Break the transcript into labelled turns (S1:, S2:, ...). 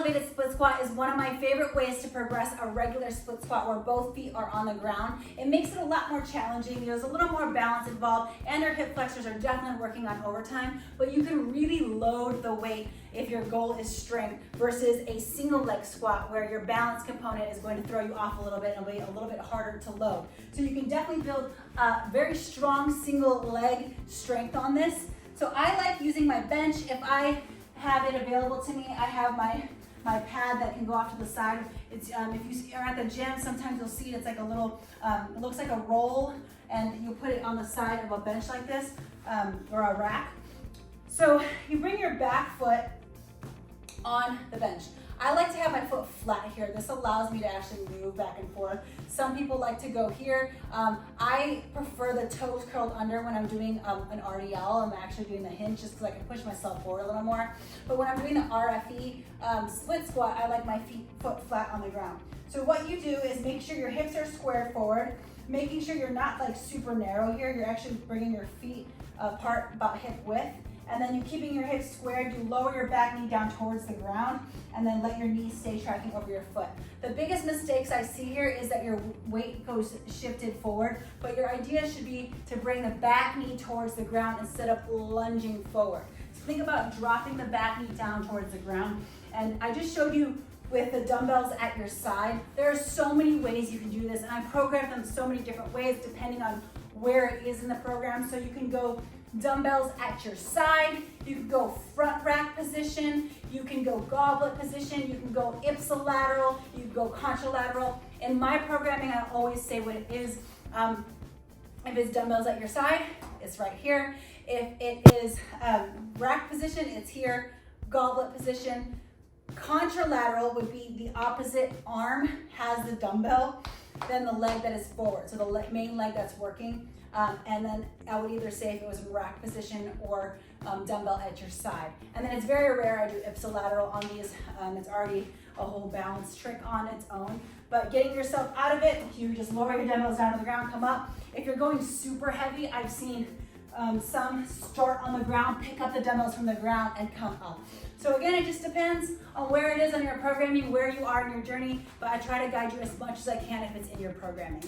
S1: weighted split squat is one of my favorite ways to progress a regular split squat where both feet are on the ground. It makes it a lot more challenging. There's a little more balance involved, and our hip flexors are definitely working on overtime, but you can really load the weight if your goal is strength versus a single leg squat where your balance component is going to throw you off a little bit and be a little bit harder to load. So you can definitely build a very strong single leg strength on this. So I like using my bench. If I have it available to me, I have my pad that can go off to the side. It's if you are at the gym, sometimes you'll see it's like a little, it looks like a roll, and you put it on the side of a bench like this, or a rack. So you bring your back foot on the bench. I like to have my foot flat here. This allows me to actually move back and forth. Some people like to go here. I prefer the toes curled under when I'm doing an RDL. I'm actually doing the hinge just because I can push myself forward a little more. But when I'm doing the RFE split squat, I like my foot flat on the ground. So what you do is make sure your hips are squared forward, making sure you're not like super narrow here. You're actually bringing your feet apart about hip width. And then you keeping your hips squared, you lower your back knee down towards the ground, and then let your knees stay tracking over your foot. The biggest mistakes I see here is that your weight goes shifted forward, but your idea should be to bring the back knee towards the ground instead of lunging forward. So think about dropping the back knee down towards the ground. And I just showed you with the dumbbells at your side. There are so many ways you can do this, and I program them so many different ways depending on where it is in the program. So you can go dumbbells at your side, you can go front rack position, you can go goblet position, you can go ipsilateral, you can go contralateral. In my programming, I always say what it is. If it's dumbbells at your side, it's right here. If it is rack position, it's here. Goblet position. Contralateral would be the opposite arm has the dumbbell, then the leg that is forward. So the main leg that's working. And then I would either say if it was in rack position or dumbbell at your side. And then it's very rare I do ipsilateral on these. It's already a whole balance trick on its own. But getting yourself out of it, you just lower your dumbbells down to the ground, come up. If you're going super heavy, I've seen some start on the ground, pick up the dumbbells from the ground and come up. So again, it just depends on where it is on your programming, where you are in your journey, but I try to guide you as much as I can if it's in your programming.